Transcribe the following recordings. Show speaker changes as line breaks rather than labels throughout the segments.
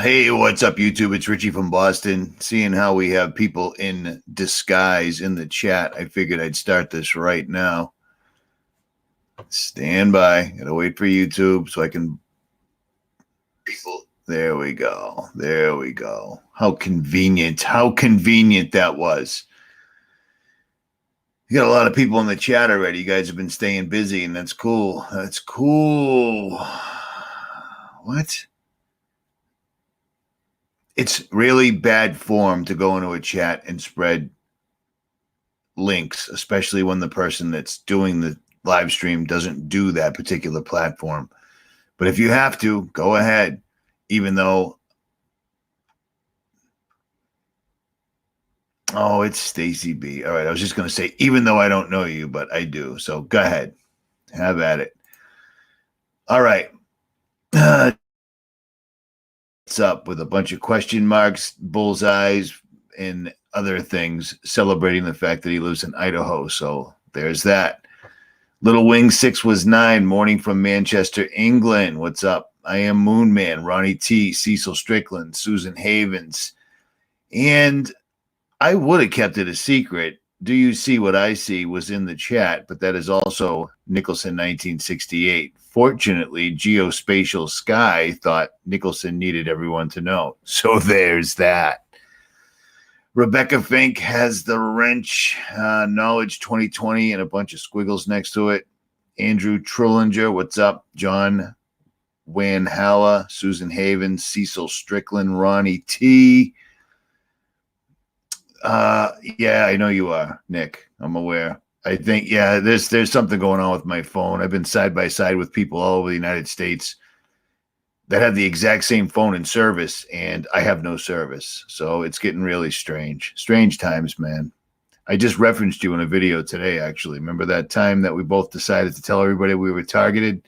Hey, what's up, YouTube? It's Richie from Boston. Seeing how we have people in disguise in the chat, I figured I'd start this right now. Stand by. Gotta wait for YouTube so I can. There we go. There we go. How convenient. How convenient that was. You got a lot of people in the chat already. You guys have been staying busy, and that's cool. That's cool. What? It's really bad form to go into a chat and spread links, especially when the person that's doing the live stream doesn't do that particular platform. But if you have to, go ahead, even though. Oh, it's Stacy B. All right, I was just going to say, even though I don't know you, but I do. So go ahead. Have at it. All right. What's up with a bunch of question marks, bullseyes, and other things celebrating the fact that he lives in Idaho. So there's that. Little Wing 6 was 9, morning from Manchester, England. What's up? I am Moon Man, Ronnie T, Cecil Strickland, Susan Havens. And I would have kept it a secret. Do you see what I see was in the chat, but that is also Nicholson 1968. Fortunately, Geospatial Sky thought Nicholson needed everyone to know. So there's that. Rebecca Fink has the wrench, Knowledge 2020, and a bunch of squiggles next to it. Andrew Trullinger, what's up? John Van Halla, Susan Havens, Cecil Strickland, Ronnie T. Yeah, I know you are, Nick. I'm aware. I think, yeah, there's something going on with my phone. I've been side by side with people all over the United States that have the exact same phone in service, and I have no service. So it's getting really strange. Strange times, man. I just referenced you in a video today, actually. Remember that time that we both decided to tell everybody we were targeted?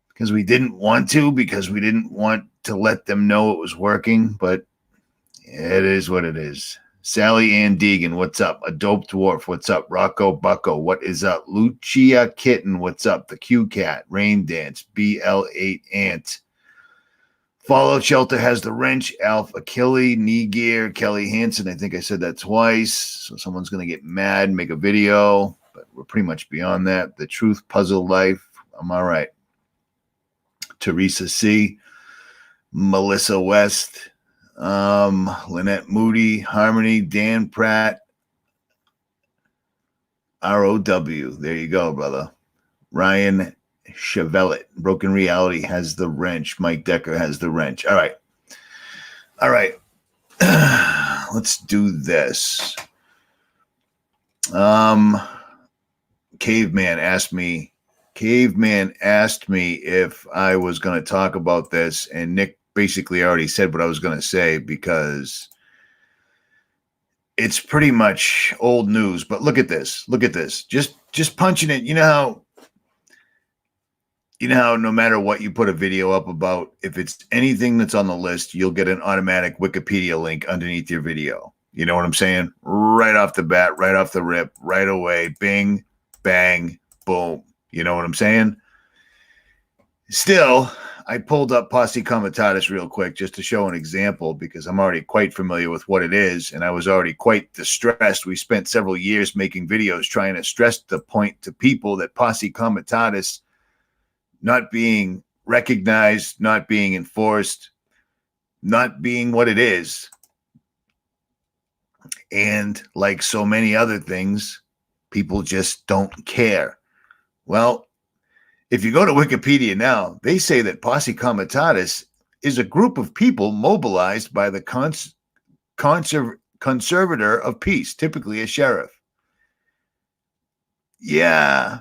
Because we didn't want to, because we didn't want to let them know it was working, but it is what it is. Sally Ann Deegan, what's up? A Dope Dwarf, what's up? Rocco Bucco, what is up? Lucia Kitten, what's up? The Q Cat, Rain Dance, BL8 Ant. Fallout Shelter has the wrench, 𝐓𝐇𝐈𝐒, Knee Gear, Kelly Hansen. I think I said that twice. So someone's going to get mad and make a video, but we're pretty much beyond that. The Truth Puzzle Life, I'm all right. Teresa C, Melissa West, Lynette Moody, Harmony, Dan Pratt, ROW. There you go, brother. Ryan Chevelet, Broken Reality has the wrench. Mike Decker has the wrench. All right. All right. Let's do this. Caveman asked me if I was going to talk about this, and Nick basically already said what I was going to say because it's pretty much old news. But look at this. Look at this. Just punching it. You know how no matter what you put a video up about, if it's anything that's on the list, you'll get an automatic Wikipedia link underneath your video. You know what I'm saying? Right off the bat, right off the rip, right away. Bing, bang, boom. You know what I'm saying? Still, I pulled up posse comitatus real quick just to show an example because I'm already quite familiar with what it is, and I was already quite distressed. We spent several years making videos trying to stress the point to people that posse comitatus not being recognized, not being enforced, not being what it is. And like so many other things, people just don't care. Well, if you go to Wikipedia now, they say that posse comitatus is a group of people mobilized by the conservator of peace, typically a sheriff. Yeah,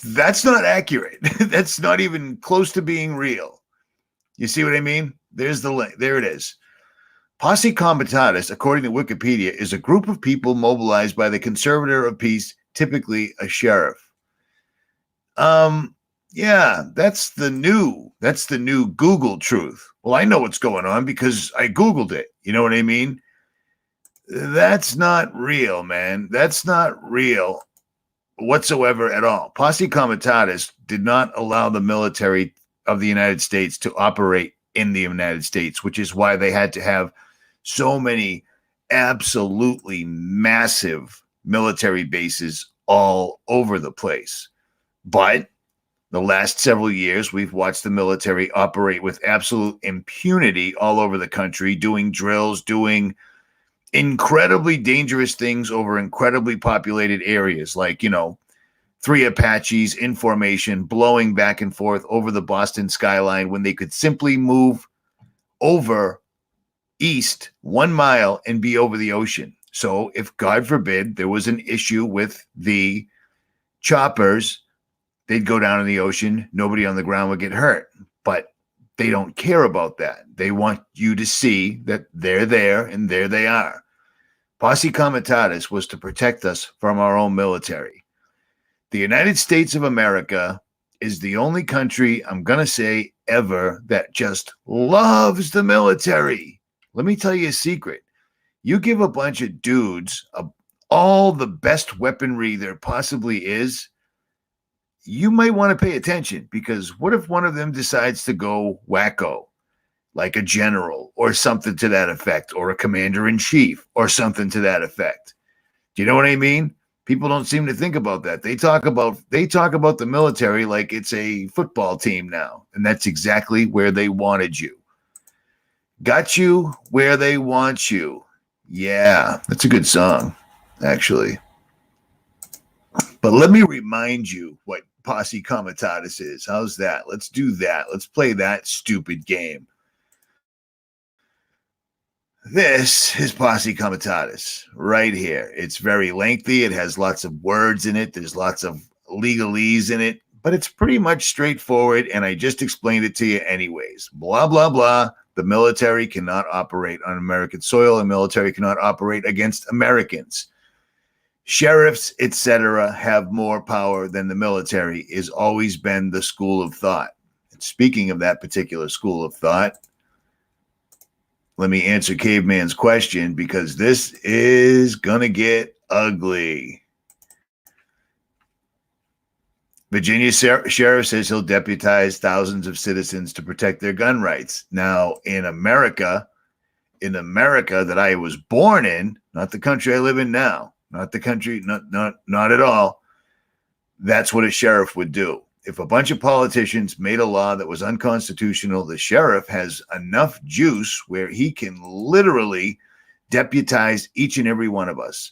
that's not accurate. That's not even close to being real. You see what I mean? There's the link. There it is. Posse comitatus, according to Wikipedia, is a group of people mobilized by the conservator of peace, typically a sheriff. Yeah, that's the new Google truth. Well, I know what's going on because I Googled it. You know what I mean? That's not real, man. That's not real whatsoever at all. Posse comitatus did not allow the military of the United States to operate in the United States, which is why they had to have so many absolutely massive military bases all over the place. But the last several years, we've watched the military operate with absolute impunity all over the country, doing drills, doing incredibly dangerous things over incredibly populated areas, like, you know, 3 Apaches in formation, blowing back and forth over the Boston skyline when they could simply move over east 1 mile and be over the ocean. So if, God forbid, there was an issue with the choppers, they'd go down in the ocean. Nobody on the ground would get hurt. But they don't care about that. They want you to see that they're there, and there they are. Posse comitatus was to protect us from our own military. The United States of America is the only country, I'm going to say, ever that just loves the military. Let me tell you a secret. You give a bunch of dudes all the best weaponry there possibly is, you might want to pay attention, because what if one of them decides to go wacko, like a general or something to that effect, or a commander-in-chief or something to that effect? Do you know what I mean? People don't seem to think about that. They talk about the military like it's a football team now, and that's exactly where they wanted you. Got you where they want you. Yeah, that's a good song, actually. But let me remind you what posse comitatus is. How's that? Let's do that. Let's play that stupid game. This is posse comitatus right here. It's very lengthy. It has lots of words in it. There's lots of legalese in it, but it's pretty much straightforward, and I just explained it to you anyways. Blah, blah, blah. The military cannot operate on American soil. The military cannot operate against Americans. Sheriffs, etc., have more power than the military has always been the school of thought. And speaking of that particular school of thought, let me answer Caveman's question, because this is going to get ugly. Virginia sheriff says he'll deputize thousands of citizens to protect their gun rights. Now, in America that I was born in, not the country I live in now, not the country, not at all, that's what a sheriff would do. If a bunch of politicians made a law that was unconstitutional, the sheriff has enough juice where he can literally deputize each and every one of us.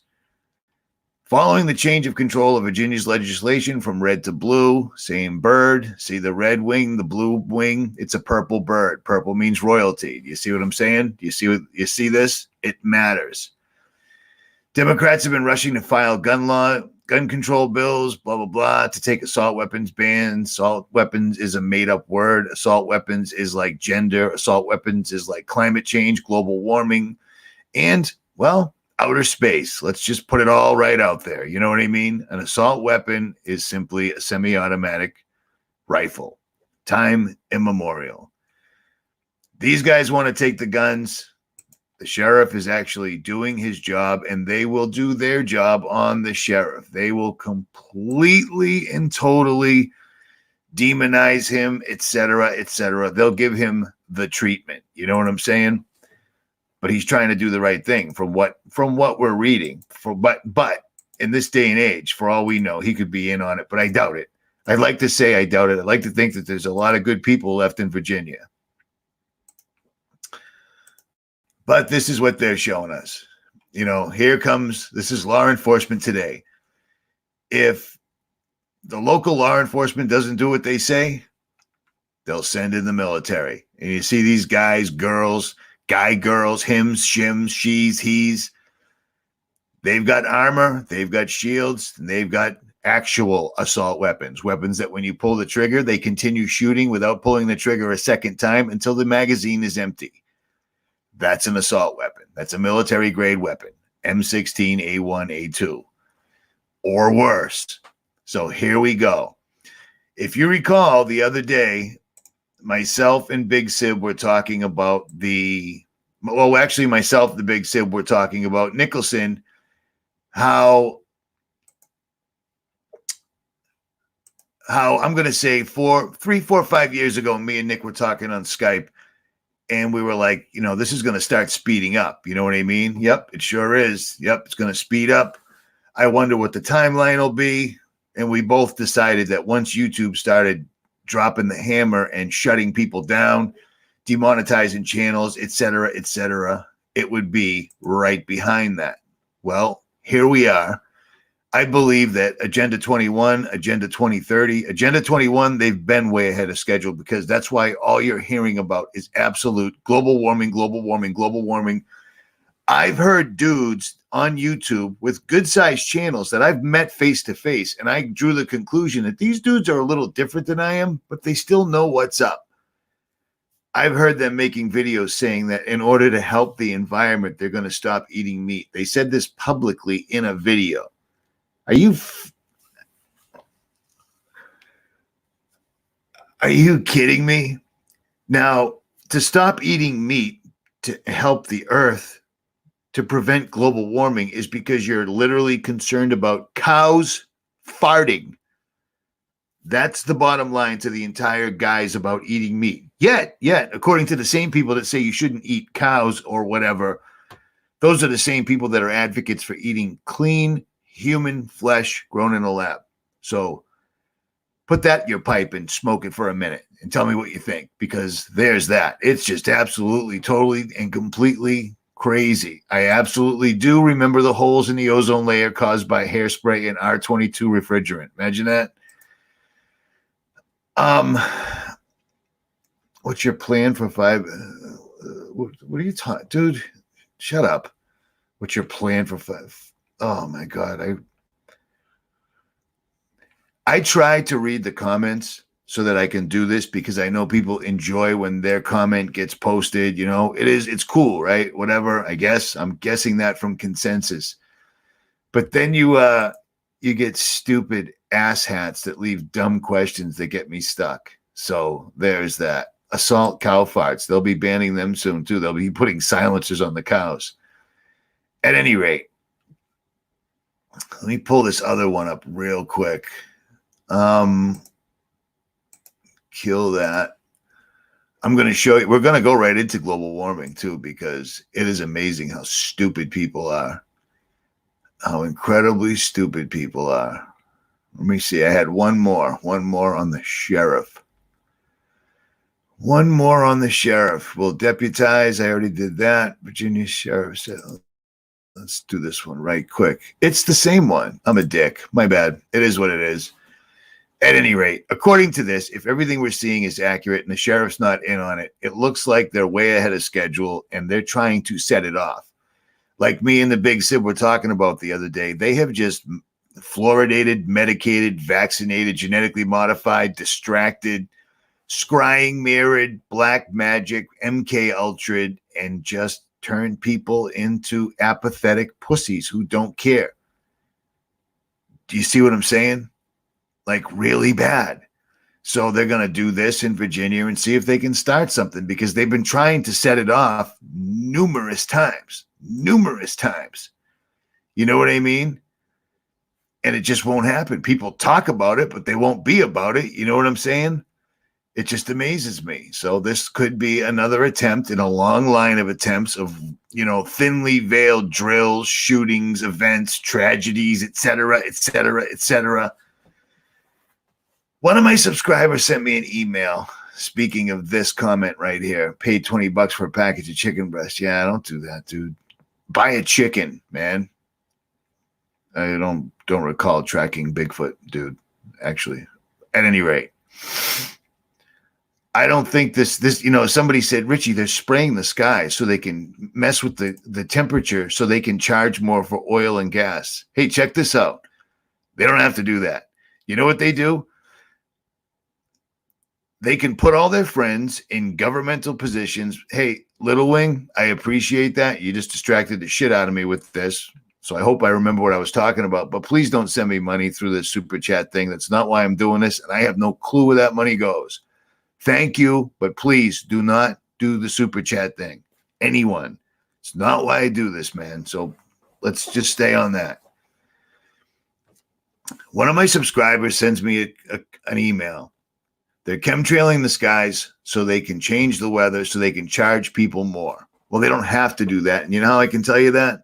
Following the change of control of Virginia's legislation from red to blue, same bird, see the red wing, the blue wing, it's a purple bird. Purple means royalty. Do you see what I'm saying? Do you see this? It matters. Democrats have been rushing to file gun control bills, blah, blah, blah, to take assault weapons ban. Assault weapons is a made-up word. Assault weapons is like gender. Assault weapons is like climate change, global warming, and, well, outer space. Let's just put it all right out there. You know what I mean? An assault weapon is simply a semi-automatic rifle. Time immemorial. These guys want to take the guns. The sheriff is actually doing his job, and they will do their job on the sheriff. They will completely and totally demonize him, etc., etc. They'll give him the treatment. You know what I'm saying? But he's trying to do the right thing from what we're reading. But in this day and age, for all we know, he could be in on it, but I doubt it. I'd like to say I doubt it. I'd like to think that there's a lot of good people left in Virginia. But this is what they're showing us. You know, this is law enforcement today. If the local law enforcement doesn't do what they say, they'll send in the military. And you see these guys, girls, hims, shims, she's, he's. They've got armor, they've got shields, and they've got actual assault weapons. Weapons that when you pull the trigger, they continue shooting without pulling the trigger a second time until the magazine is empty. That's an assault weapon. That's a military-grade weapon. M16, A1, A2. Or worse. So here we go. If you recall, the other day, myself and Big Sib were talking about myself and the Big Sib were talking about Nicholson, how I'm going to say 3, 4, 5 years ago, me and Nick were talking on Skype, And we were like, this is going to start speeding up. You know what I mean? Yep, it sure is. Yep, it's going to speed up. I wonder what the timeline will be. And we both decided that once YouTube started dropping the hammer and shutting people down, demonetizing channels, et cetera, it would be right behind that. Well, here we are. I believe that Agenda 21, Agenda 2030, Agenda 21, they've been way ahead of schedule, because that's why all you're hearing about is absolute global warming, global warming, global warming. I've heard dudes on YouTube with good-sized channels that I've met face-to-face, and I drew the conclusion that these dudes are a little different than I am, but they still know what's up. I've heard them making videos saying that in order to help the environment, they're going to stop eating meat. They said this publicly in a video. Are you kidding me? Now, to stop eating meat to help the earth, to prevent global warming, is because you're literally concerned about cows farting. That's the bottom line to the entire guise about eating meat. Yet, according to the same people that say you shouldn't eat cows or whatever, those are the same people that are advocates for eating clean human flesh grown in a lab. So put that in your pipe and smoke it for a minute and tell me what you think, because there's that. It's just absolutely, totally, and completely crazy. I absolutely do remember the holes in the ozone layer caused by hairspray and R22 refrigerant. Imagine that. What's your plan for five? What are you talking, dude? Shut up. What's your plan for five? Oh my God. I try to read the comments so that I can do this, because I know people enjoy when their comment gets posted. It's cool, right? Whatever, I guess. I'm guessing that from consensus. But then you get stupid asshats that leave dumb questions that get me stuck. So there's that. Assault cow farts. They'll be banning them soon too. They'll be putting silencers on the cows. At any rate, let me pull this other one up real quick. Kill that. I'm going to show you. We're going to go right into global warming too, because it is amazing how stupid people are. How incredibly stupid people are. Let me see. I had one more on the sheriff. One more on the sheriff. We'll deputize. I already did that. Virginia sheriff said, let's do this one right quick. It's the same one. I'm a dick. My bad. It is what it is. At any rate, according to this, if everything we're seeing is accurate and the sheriff's not in on it, it looks like they're way ahead of schedule and they're trying to set it off. Like me and the Big Sib were talking about the other day, they have just fluoridated, medicated, vaccinated, genetically modified, distracted, scrying, mirrored, black magic, MK Ultra, and just turn people into apathetic pussies who don't care. Do you see what I'm saying? Like, really bad. So they're going to do this in Virginia and see if they can start something, because they've been trying to set it off numerous times. You know what I mean? And it just won't happen. People talk about it, but they won't be about it. You know what I'm saying? It just amazes me. So this could be another attempt in a long line of attempts of, thinly veiled drills, shootings, events, tragedies, etc. One of my subscribers sent me an email. Speaking of this comment right here, paid $20 for a package of chicken breast. Yeah, don't do that, dude. Buy a chicken, man. I don't recall tracking Bigfoot, dude, actually. At any rate, I don't think this, somebody said, Richie, they're spraying the sky so they can mess with the temperature so they can charge more for oil and gas. Hey, check this out. They don't have to do that. You know what they do? They can put all their friends in governmental positions. Hey, Little Wing, I appreciate that. You just distracted the shit out of me with this. So I hope I remember what I was talking about. But please don't send me money through this super chat thing. That's not why I'm doing this. And I have no clue where that money goes. Thank you, but please do not do the super chat thing. Anyone. It's not why I do this, man. So let's just stay on that. One of my subscribers sends me an email. They're chemtrailing the skies so they can change the weather, so they can charge people more. Well, they don't have to do that. And you know how I can tell you that?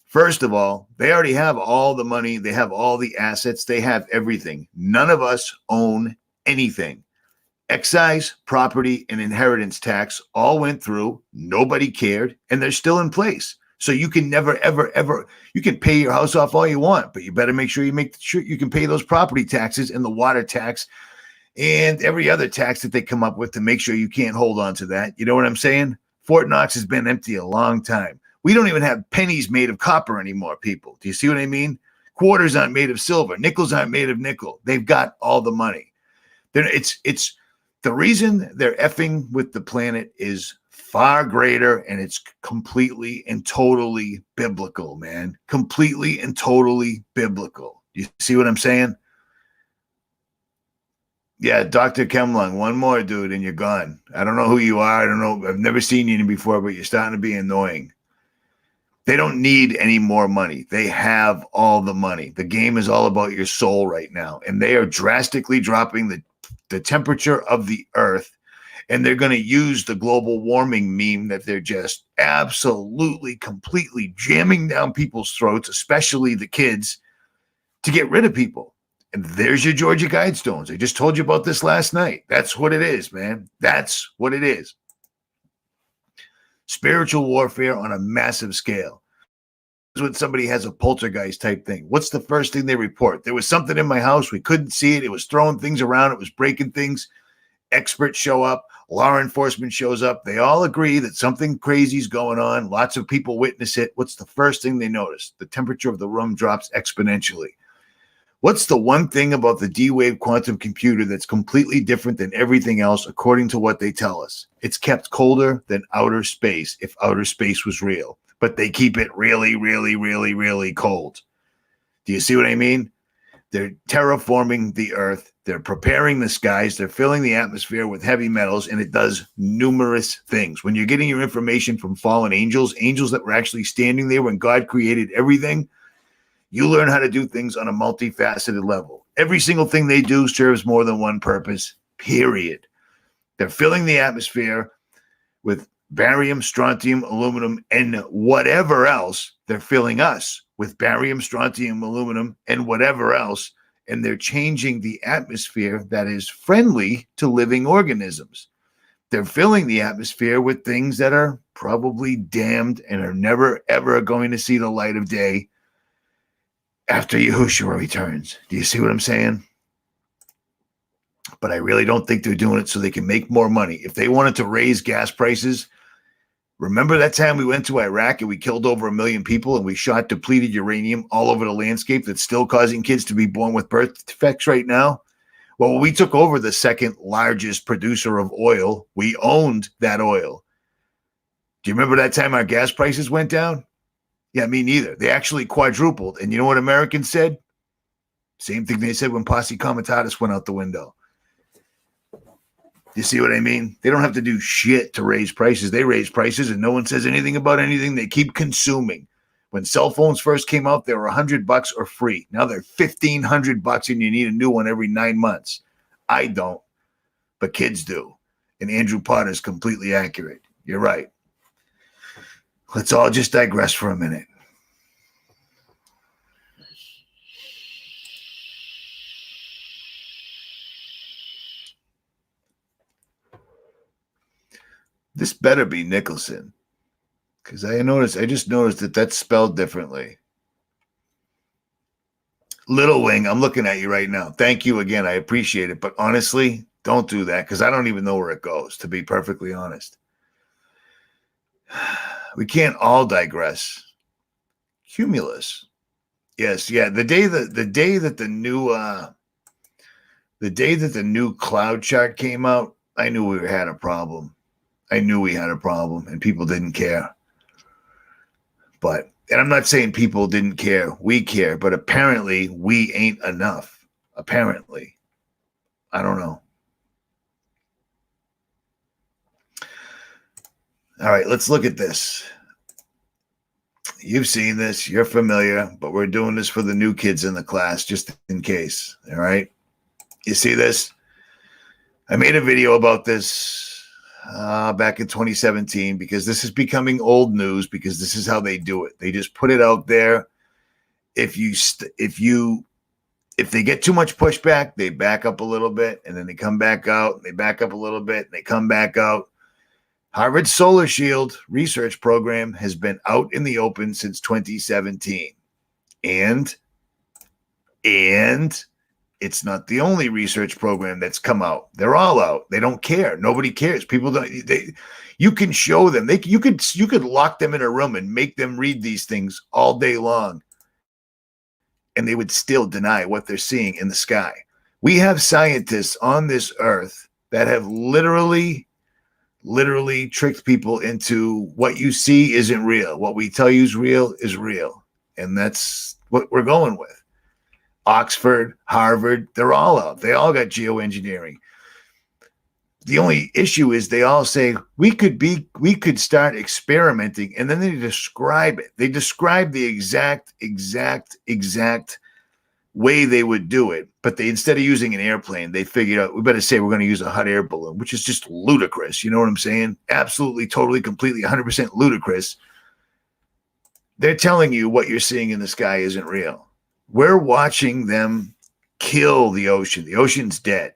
First of all, they already have all the money. They have all the assets. They have everything. None of us own anything. Excise, property, and inheritance tax all went through. Nobody cared, and they're still in place. So you can never, ever, ever, you can pay your house off all you want, but you better make sure you can pay those property taxes and the water tax and every other tax that they come up with to make sure you can't hold on to that. You know what I'm saying? Fort Knox has been empty a long time. We don't even have pennies made of copper anymore, people. Do you see what I mean? Quarters aren't made of silver. Nickels aren't made of nickel. They've got all the money. It's the reason they're effing with the planet is far greater, and it's completely and totally biblical, man. Completely and totally biblical. You see what I'm saying? Yeah, Dr. Kemlung, one more, dude, and you're gone. I don't know who you are. I don't know. I've never seen you before, but you're starting to be annoying. They don't need any more money. They have all the money. The game is all about your soul right now, and they are drastically dropping the temperature of the earth, and they're going to use the global warming meme that they're just absolutely, completely jamming down people's throats, especially the kids, to get rid of people. And there's your Georgia Guidestones. I just told you about this last night. That's what it is, man. That's what it is. Spiritual warfare on a massive scale. This is when somebody has a poltergeist type thing. What's the first thing they report? There was something in my house. We couldn't see it. It was throwing things around. It was breaking things. Experts show up. Law enforcement shows up. They all agree that something crazy is going on. Lots of people witness it. What's the first thing they notice? The temperature of the room drops exponentially. What's the one thing about the D-Wave quantum computer that's completely different than everything else, according to what they tell us? It's kept colder than outer space, if outer space was real. But they keep it really, really, really, really cold. Do you see what I mean? They're terraforming the earth. They're preparing the skies. They're filling the atmosphere with heavy metals, and it does numerous things. When you're getting your information from fallen angels, angels that were actually standing there when God created everything, you learn how to do things on a multifaceted level. Every single thing they do serves more than one purpose, period. They're filling the atmosphere with barium, strontium, aluminum, and whatever else. They're filling us with barium, strontium, aluminum, and whatever else. And they're changing the atmosphere that is friendly to living organisms. They're filling the atmosphere with things that are probably damned and are never, ever going to see the light of day after Yahushua returns. Do you see what I'm saying? But I really don't think they're doing it so they can make more money. If they wanted to raise gas prices, remember that time we went to Iraq and we killed over 1 million people and we shot depleted uranium all over the landscape that's still causing kids to be born with birth defects right now? Well, when we took over the second largest producer of oil, we owned that oil. Do you remember that time our gas prices went down? Yeah, me neither. They actually quadrupled. And you know what Americans said? Same thing they said when posse comitatus went out the window. You see what I mean? They don't have to do shit to raise prices. They raise prices and no one says anything about anything. They keep consuming. When cell phones first came out, they were $100 or free. Now they're $1,500 and you need a new one every 9 months. I don't, but kids do. And Andrew Potter's completely accurate. You're right. Let's all just digress for a minute. This better be Nicholson, because I just noticed that that's spelled differently. Little Wing, I'm looking at you right now. Thank you again. I appreciate it. But honestly, don't do that because I don't even know where it goes, to be perfectly honest. We can't all digress. Cumulus. Yes, yeah. The day that the new cloud chart came out, I knew we had a problem. I knew we had a problem and people didn't care. And I'm not saying people didn't care. We care, but apparently we ain't enough. Apparently. I don't know. All right, let's look at this. You've seen this. You're familiar, but we're doing this for the new kids in the class just in case. All right. You see this? I made a video about this back in 2017 because this is becoming old news because this is how they do it. They just put it out there. If they get too much pushback, they back up a little bit and then they come back out. And they back up a little bit and they come back out. Harvard's Solar Shield research program has been out in the open since 2017. And it's not the only research program that's come out. They're all out. They don't care. Nobody cares. People don't. You can show them. You could lock them in a room and make them read these things all day long, and they would still deny what they're seeing in the sky. We have scientists on this earth that have literally tricked people into what you see isn't real. What we tell you is real. And that's what we're going with. Oxford, Harvard, they're all out. They all got geoengineering. The only issue is they all say we could start experimenting, and then they describe it. They describe the exact way they would do it, but they, instead of using an airplane, they figured out we better say we're going to use a hot air balloon, which is just ludicrous. You know what I'm saying? Absolutely, totally, completely, 100% ludicrous. They're telling you what you're seeing in the sky isn't real. We're watching them kill the ocean. The ocean's dead.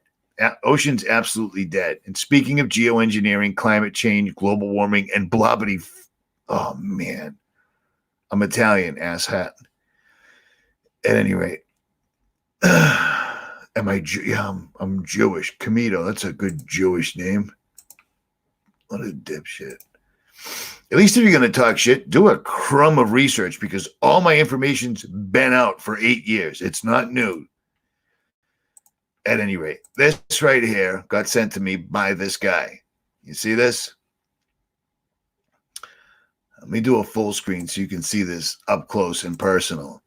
Ocean's absolutely dead. And speaking of geoengineering, climate change, global warming, and blobbity, oh man, I'm Italian, asshat. At any rate, I'm Jewish. 𝐒𝐇𝐀𝐑𝐄, that's a good Jewish name. What a dipshit. At least if you're going to talk shit, do a crumb of research because all my information's been out for 8 years. It's not new. At any rate, this right here got sent to me by this guy. You see this? Let me do a full screen so you can see this up close and personal.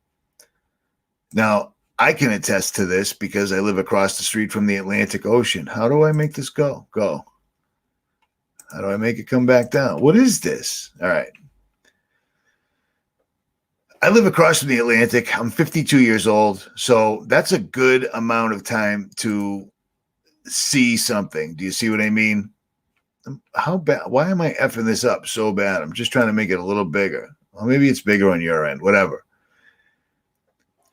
Now, I can attest to this because I live across the street from the Atlantic Ocean. How do I make this go? Go. How do I make it come back down? What is this? All right. I live across from the Atlantic. I'm 52 years old. So that's a good amount of time to see something. Do you see what I mean? How bad? Why am I effing this up so bad? I'm just trying to make it a little bigger. Well, maybe it's bigger on your end, whatever.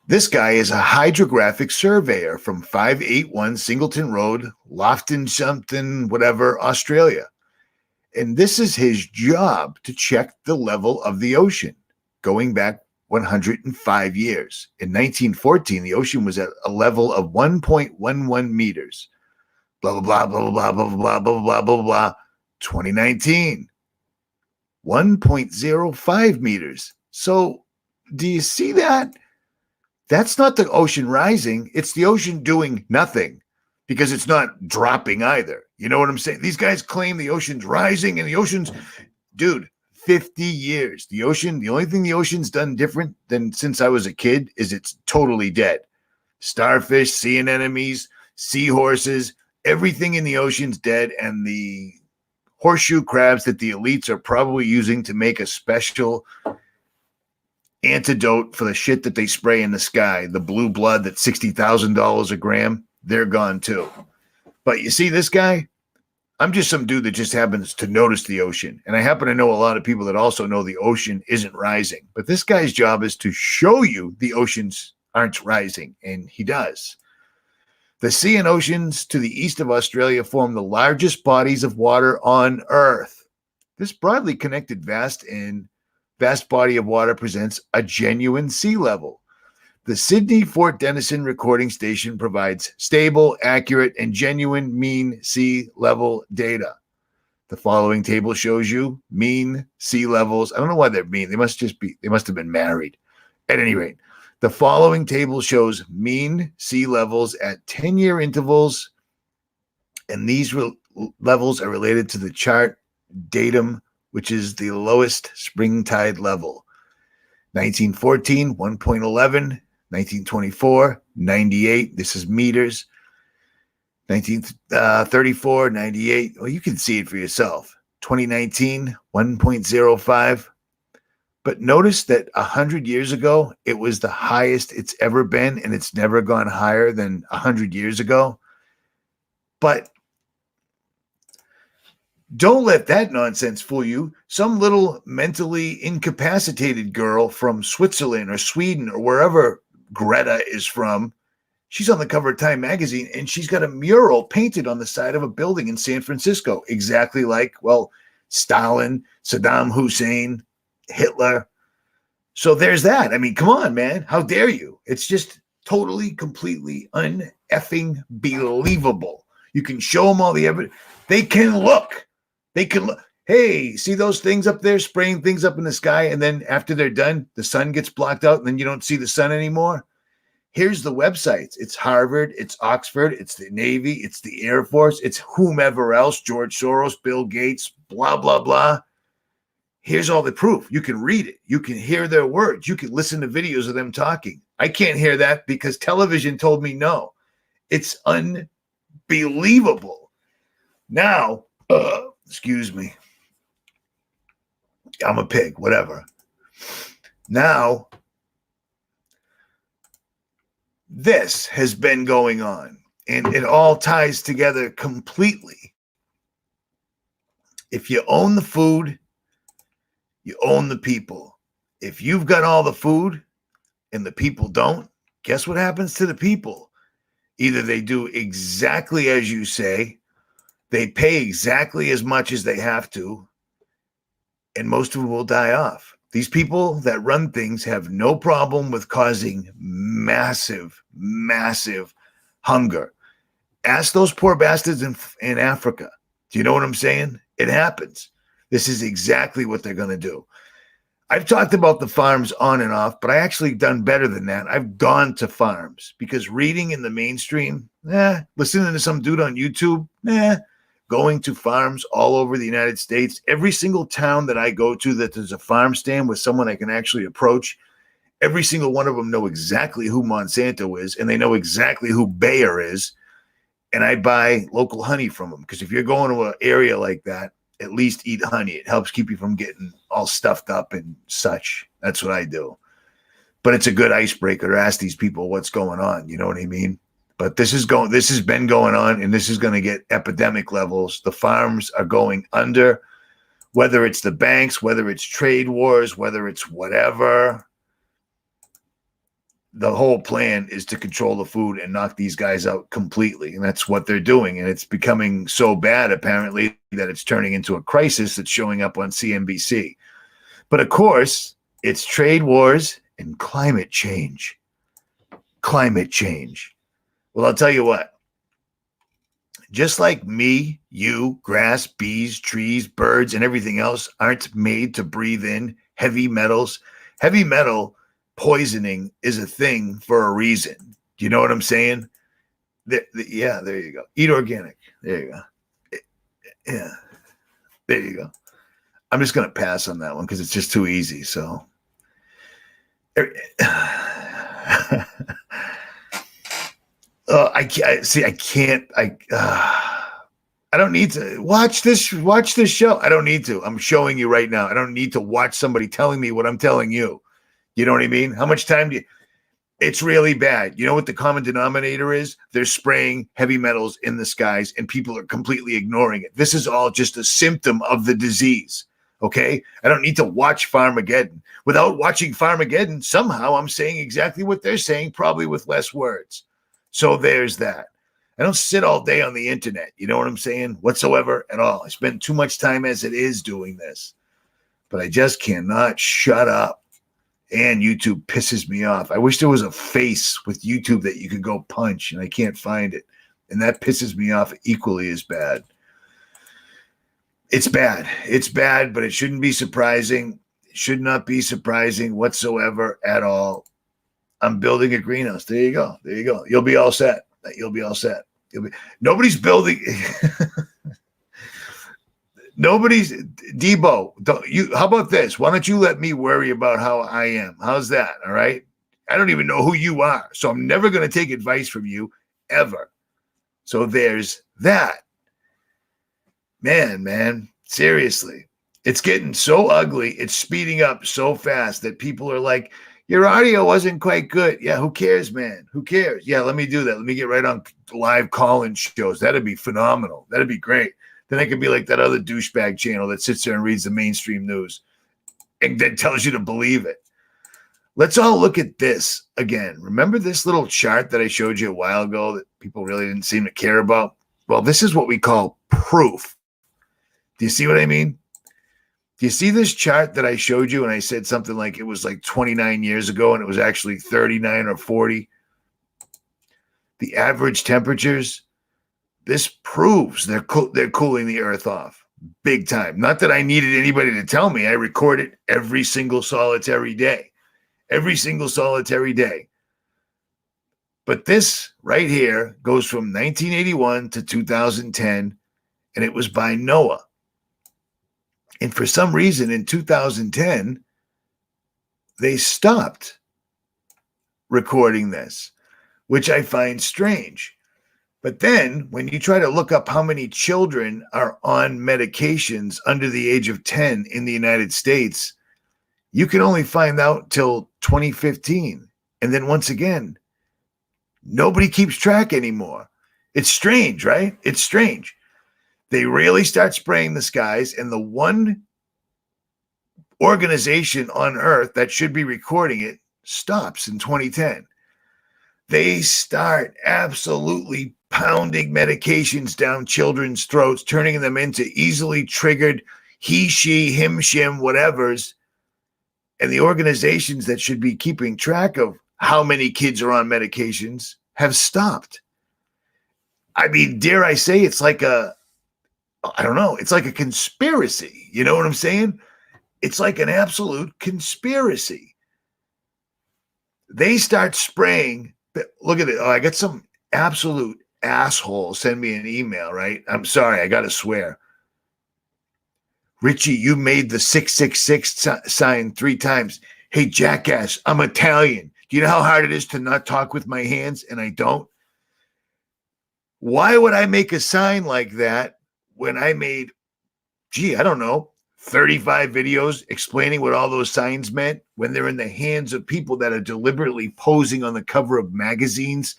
This guy is a hydrographic surveyor from 581 Singleton Road, Lofton something, whatever, Australia. And this is his job to check the level of the ocean going back 105 years. In 1914, the ocean was at a level of 1.11 meters. Blah, blah, blah, blah, blah, blah, blah, blah, blah, blah, blah. 2019, 1.05 meters. So do you see that? That's not the ocean rising. It's the ocean doing nothing because it's not dropping either. You know what I'm saying? These guys claim the ocean's rising and the ocean's, dude, 50 years. The ocean, the only thing the ocean's done different than since I was a kid is it's totally dead. Starfish, sea anemones, seahorses, everything in the ocean's dead. And the horseshoe crabs that the elites are probably using to make a special antidote for the shit that they spray in the sky, the blue blood that's $60,000 a gram, they're gone too. But you see this guy? I'm just some dude that just happens to notice the ocean. And I happen to know a lot of people that also know the ocean isn't rising. But this guy's job is to show you the oceans aren't rising. And he does. The sea and oceans to the east of Australia form the largest bodies of water on Earth. This broadly connected vast body of water presents a genuine sea level. The Sydney Fort Denison recording station provides stable, accurate, and genuine mean sea level data. The following table shows you mean sea levels. I don't know why they're mean. They must have been married. At any rate, the following table shows mean sea levels at 10-year intervals, and these levels are related to the chart datum, which is the lowest spring tide level. 1914, 1.11. 1924, 98. This is meters. 1934, 98. Well, you can see it for yourself. 2019, 1.05. But notice that 100 years ago, it was the highest it's ever been, and it's never gone higher than 100 years ago. But Don't let that nonsense fool you. Some little mentally incapacitated girl from Switzerland or Sweden or wherever Greta is from, she's on the cover of Time magazine, and she's got a mural painted on the side of a building in San Francisco, exactly like, well, Stalin, Saddam Hussein, Hitler. So there's that. I mean, come on, man. How dare you? It's just totally, completely un-effing believable. You can show them all the evidence. They can look. They can look. Hey, see those things up there spraying things up in the sky, and then after they're done, the sun gets blocked out, and then you don't see the sun anymore? Here's the websites. It's Harvard, it's Oxford, it's the Navy, it's the Air Force, it's whomever else, George Soros, Bill Gates, blah, blah, blah. Here's all the proof. You can read it. You can hear their words. You can listen to videos of them talking. I can't hear that because television told me no. It's unbelievable. Now, excuse me. I'm a pig, whatever. Now, this has been going on, and it all ties together completely. If you own the food, you own the people. If you've got all the food and the people don't, guess what happens to the people? Either they do exactly as you say, they pay exactly as much as they have to, and most of them will die off. These people that run things have no problem with causing massive, massive hunger. Ask those poor bastards in Africa. Do you know what I'm saying? It happens. This is exactly what they're going to do. I've talked about the farms on and off, but I actually done better than that. I've gone to farms because reading in the mainstream, listening to some dude on YouTube, going to farms all over the United States, every single town that I go to that there's a farm stand with someone I can actually approach, every single one of them know exactly who Monsanto is, and they know exactly who Bayer is, and I buy local honey from them, because if you're going to an area like that, at least eat honey. It helps keep you from getting all stuffed up and such. That's what I do. But it's a good icebreaker to ask these people what's going on. You know what I mean? But this has been going on, and this is going to get epidemic levels. The farms are going under, whether it's the banks, whether it's trade wars, whether it's whatever. The whole plan is to control the food and knock these guys out completely. And that's what they're doing. And it's becoming so bad, apparently, that it's turning into a crisis that's showing up on CNBC. But of course, it's trade wars and climate change. Climate change. Well, I'll tell you what. Just like me, you, grass, bees, trees, birds, and everything else aren't made to breathe in heavy metals. Heavy metal poisoning is a thing for a reason. Do you know what I'm saying? Yeah, there you go. Eat organic. There you go. Yeah, there you go. I'm just going to pass on that one because it's just too easy. So, I can't. I don't need to watch this show. I don't need to. I'm showing you right now. I don't need to watch somebody telling me what I'm telling you. You know what I mean? How much time do you? It's really bad. You know what the common denominator is? They're spraying heavy metals in the skies, and people are completely ignoring it. This is all just a symptom of the disease. Okay? I don't need to watch Farmageddon. Without watching Farmageddon, somehow I'm saying exactly what they're saying, probably with less words. So there's that. I don't sit all day on the internet. You know what I'm saying? Whatsoever at all. I spend too much time as it is doing this. But I just cannot shut up. And YouTube pisses me off. I wish there was a face with YouTube that you could go punch, and I can't find it. And that pisses me off equally as bad. It's bad. It's bad, but it shouldn't be surprising. It should not be surprising whatsoever at all. I'm building a greenhouse. There you go. There you go. You'll be all set. You'll be all set. Nobody's building. Nobody's Debo. How about this? Why don't you let me worry about how I am? How's that? All right. I don't even know who you are, so I'm never going to take advice from you ever. So there's that. Man, seriously, it's getting so ugly. It's speeding up so fast that people are like, your audio wasn't quite good. Yeah, who cares, man? Who cares? Yeah, let me do that. Let me get right on live call-in shows. That'd be phenomenal. That'd be great. Then I could be like that other douchebag channel that sits there and reads the mainstream news and then tells you to believe it. Let's all look at this again. Remember this little chart that I showed you a while ago that people really didn't seem to care about? Well, this is what we call proof. Do you see what I mean? Do you see this chart that I showed you and I said something like it was like 29 years ago and it was actually 39 or 40? The average temperatures, this proves they're cooling the earth off big time. Not that I needed anybody to tell me. I record it every single solitary day. Every single solitary day. But this right here goes from 1981 to 2010, and it was by NOAA. And for some reason in 2010, they stopped recording this, which I find strange. But then when you try to look up how many children are on medications under the age of 10 in the United States, you can only find out till 2015. And then once again, nobody keeps track anymore. It's strange, right? It's strange. They really start spraying the skies, and the one organization on earth that should be recording it stops in 2010. They start absolutely pounding medications down children's throats, turning them into easily triggered he, she, him, shim, whatevers. And the organizations that should be keeping track of how many kids are on medications have stopped. I mean, dare I say it's like it's like a conspiracy. You know what I'm saying? It's like an absolute conspiracy. They start spraying. Look at it. Oh, I got some absolute asshole send me an email, right? I'm sorry. I got to swear. Richie, you made the 666 sign 3 times. Hey, jackass, I'm Italian. Do you know how hard it is to not talk with my hands? And I don't. Why would I make a sign like that when I made, I don't know, 35 videos explaining what all those signs meant when they're in the hands of people that are deliberately posing on the cover of magazines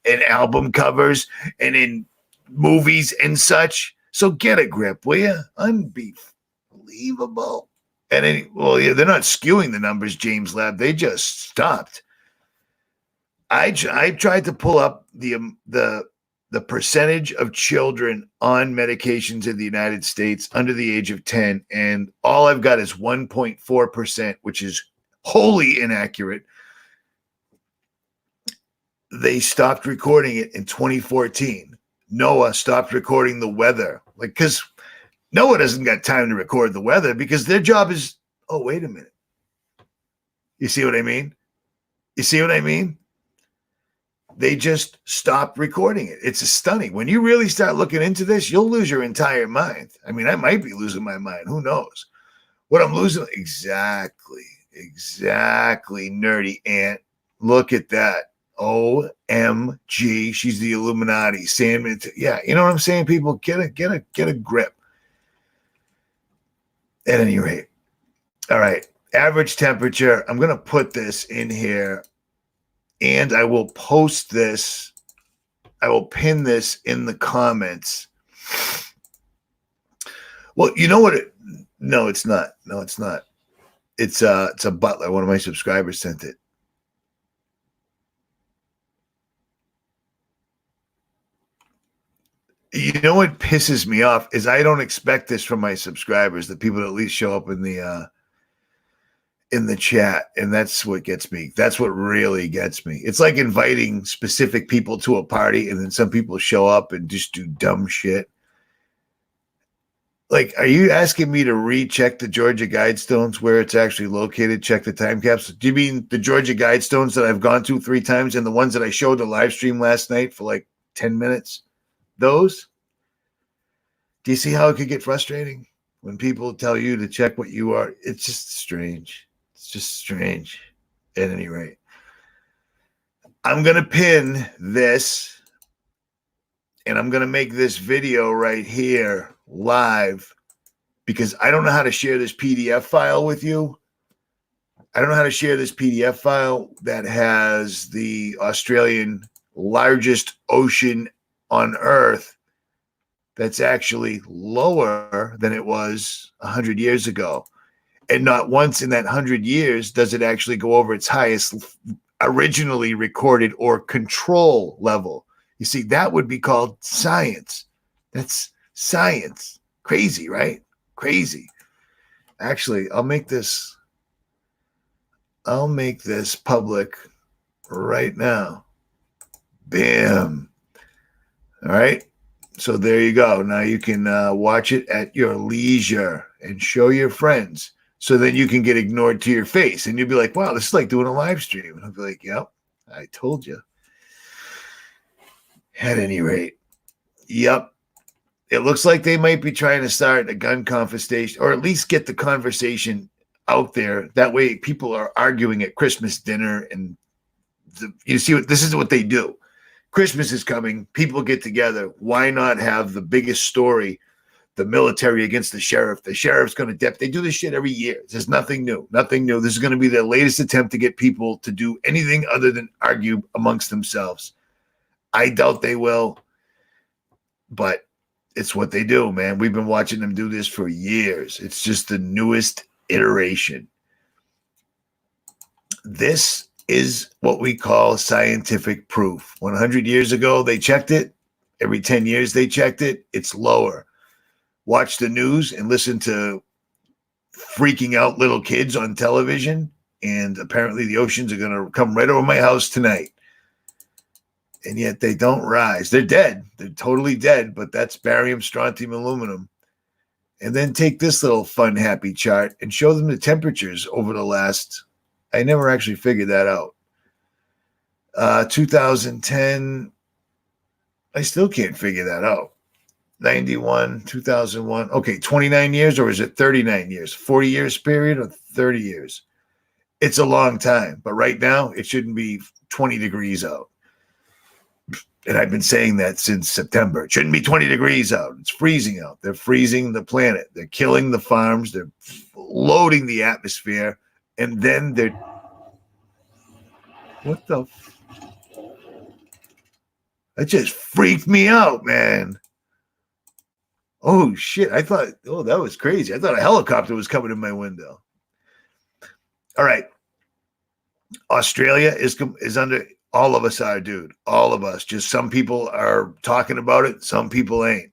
and album covers and in movies and such? So get a grip, will you? Unbelievable. And they're not skewing the numbers, James Lab. They just stopped. I tried to pull up the percentage of children on medications in the United States under the age of 10, and all I've got is 1.4%, which is wholly inaccurate. They stopped recording it in 2014. NOAA stopped recording the weather, because NOAA doesn't got time to record the weather because their job is, oh, wait a minute. You see what I mean? You see what I mean? They just stopped recording it. It's stunning. When you really start looking into this, you'll lose your entire mind. I mean, I might be losing my mind. Who knows? What I'm losing? Exactly, nerdy ant. Look at that. OMG. She's the Illuminati. Sandman. Yeah, you know what I'm saying, people? Get a grip. At any rate. All right. Average temperature. I'm going to put this in here. And I will post this. I will pin this in the comments. Well, you know what? No, it's not. No, it's not. It's a Butler. One of my subscribers sent it. You know what pisses me off is I don't expect this from my subscribers, the people that at least show up in the chat, and that's what gets me. That's what really gets me. It's like inviting specific people to a party, and then some people show up and just do dumb shit. Like, are you asking me to recheck the Georgia Guidestones where it's actually located? Check the time capsule. Do you mean the Georgia Guidestones that I've gone to 3 times and the ones that I showed the live stream last night for like 10 minutes? Those? Do you see how it could get frustrating when people tell you to check what you are? It's just strange. It's just strange. At any rate, I'm going to pin this, and I'm going to make this video right here live because I don't know how to share this PDF file with you. I don't know how to share this PDF file that has the Australian largest ocean on Earth that's actually lower than it was 100 years ago. And not once in that 100 years does it actually go over its highest originally recorded or control level. You see, that would be called science. That's science. Crazy, right? Crazy. Actually, I'll make this public right now. Bam. All right. So there you go. Now you can watch it at your leisure and show your friends. So then you can get ignored to your face. And you'll be like, wow, this is like doing a live stream. And I'll be like, yep, I told you. At any rate, yep. It looks like they might be trying to start a gun confiscation, or at least get the conversation out there. That way people are arguing at Christmas dinner. And you see, this is what they do. Christmas is coming. People get together. Why not have the biggest story? The military against the sheriff. The sheriff's going to they do this shit every year. There's nothing new. Nothing new. This is going to be their latest attempt to get people to do anything other than argue amongst themselves. I doubt they will, but it's what they do, man. We've been watching them do this for years. It's just the newest iteration. This is what we call scientific proof. 100 years ago, they checked it. Every 10 years, they checked it. It's lower. Watch the news and listen to freaking out little kids on television. And apparently the oceans are going to come right over my house tonight. And yet they don't rise. They're dead. They're totally dead. But that's barium, strontium, aluminum. And then take this little fun, happy chart and show them the temperatures over the last. I never actually figured that out. 2010. I still can't figure that out. 91, 2001. Okay, 29 years, or is it 39 years? 40 years period or 30 years? It's a long time, but right now it shouldn't be 20 degrees out. And I've been saying that since September. It shouldn't be 20 degrees out. It's freezing out. They're freezing the planet. They're killing the farms. They're loading the atmosphere. And then they're... What the... That just freaked me out, man. Oh, shit. I thought, oh, that was crazy. I thought a helicopter was coming in my window. All right. Australia is under, all of us are, dude. All of us. Just some people are talking about it. Some people ain't.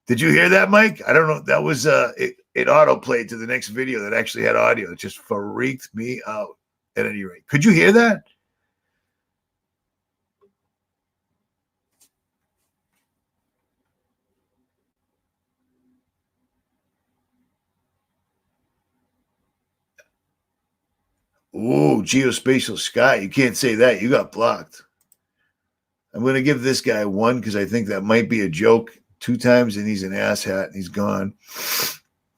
Did you hear that, Mike? I don't know. That was, it auto-played to the next video that actually had audio. It just freaked me out at any rate. Could you hear that? Oh, geospatial sky. You can't say that. You got blocked. I'm going to give this guy 1 because I think that might be a joke 2 times, and he's an asshat and he's gone.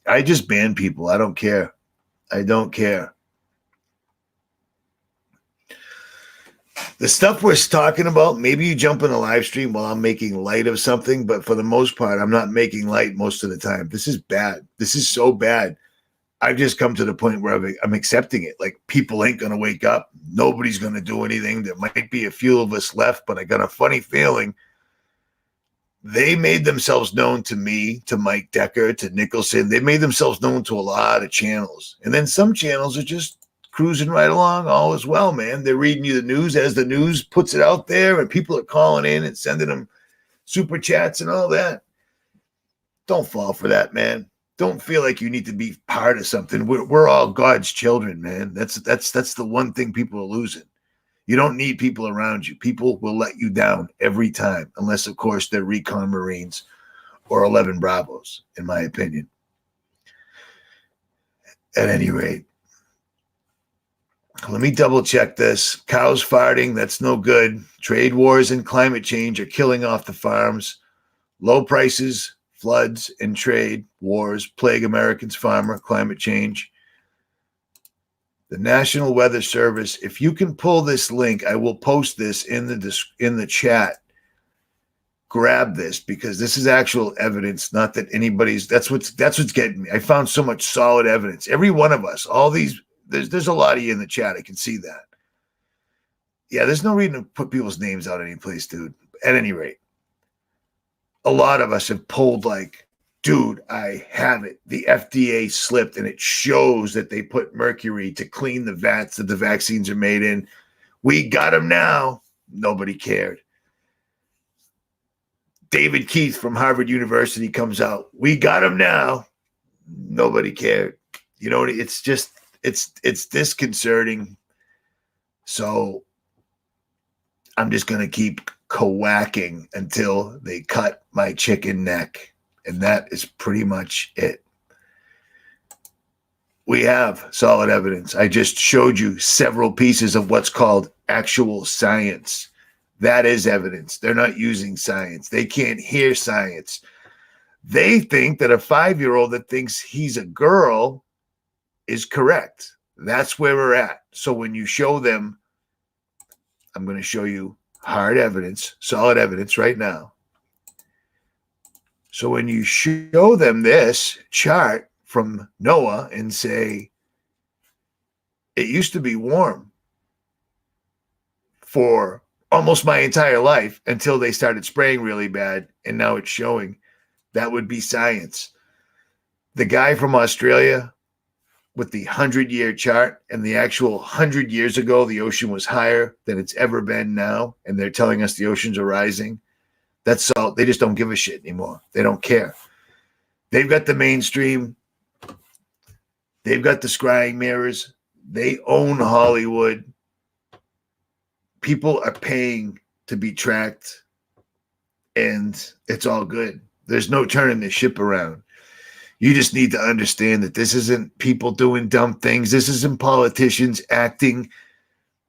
I just ban people. I don't care. I don't care. The stuff we're talking about, maybe you jump in a live stream while I'm making light of something, but for the most part, I'm not making light most of the time. This is bad. This is so bad. I've just come to the point where I'm accepting it. Like, people ain't going to wake up. Nobody's going to do anything. There might be a few of us left, but I got a funny feeling they made themselves known to me, to Mike Decker, to Nicholson. They made themselves known to a lot of channels. And then some channels are just cruising right along. All is well, man. They're reading you the news as the news puts it out there, and people are calling in and sending them super chats and all that. Don't fall for that, man. Don't feel like you need to be part of something. We're all God's children, man. That's the one thing people are losing. You don't need people around you. People will let you down every time, unless, of course, they're recon Marines or 11 Bravos, in my opinion. At any rate, let me double check this. Cows farting, that's no good. Trade wars and climate change are killing off the farms. Low prices, floods, and trade wars plague Americans' farmer, climate change. The National Weather Service, if you can pull this link, I will post this in the chat. Grab this, because this is actual evidence, not that anybody's, that's what's getting me. I found so much solid evidence. Every one of us, all these, there's a lot of you in the chat. I can see that. Yeah, there's no reason to put people's names out any place, dude. At any rate, a lot of us have pulled like, dude, I have it. The FDA slipped, and it shows that they put mercury to clean the vats that the vaccines are made in. We got them now. Nobody cared. David Keith from Harvard University comes out. We got him now. Nobody cared. You know, it's just, it's disconcerting. So I'm just going to keep quacking until they cut my chicken neck. And that is pretty much it. We have solid evidence. I just showed you several pieces of what's called actual science. That is evidence. They're not using science. They can't hear science. They think that a 5-year-old that thinks he's a girl is correct. That's where we're at. So when you show them, I'm going to show you hard evidence, solid evidence right now. So when you show them this chart from NOAA and say, it used to be warm for almost my entire life until they started spraying really bad, and now it's showing, that would be science. The guy from Australia with the 100-year chart, and the actual 100 years ago, the ocean was higher than it's ever been now, and they're telling us the oceans are rising. That's all. They just don't give a shit anymore. They don't care. They've got the mainstream. They've got the scrying mirrors. They own Hollywood. People are paying to be tracked, and it's all good. There's no turning this ship around. You just need to understand that this isn't people doing dumb things. This isn't politicians acting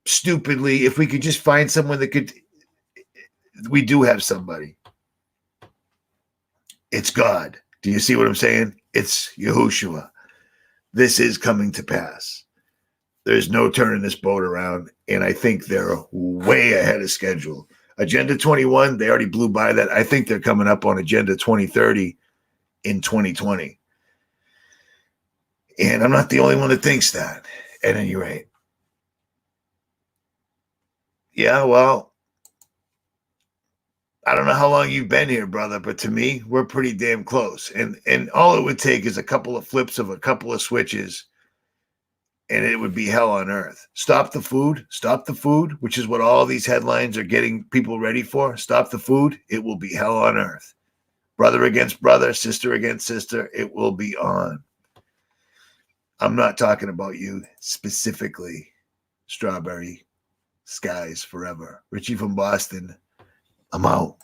stupidly. If we could just find someone that could, we do have somebody. It's God. Do you see what I'm saying? It's Yahushua. This is coming to pass. There's no turning this boat around, and I think they're way ahead of schedule. Agenda 21, they already blew by that. I think they're coming up on Agenda 2030 in 2020. And I'm not the only one that thinks that, at any rate. Yeah, well, I don't know how long you've been here, brother, but to me, we're pretty damn close. And all it would take is a couple of flips of a couple of switches, and it would be hell on earth. Stop the food, which is what all these headlines are getting people ready for. Stop the food, it will be hell on earth. Brother against brother, sister against sister, it will be on. I'm not talking about you specifically. Strawberry skies forever. Richie from Boston, I'm out.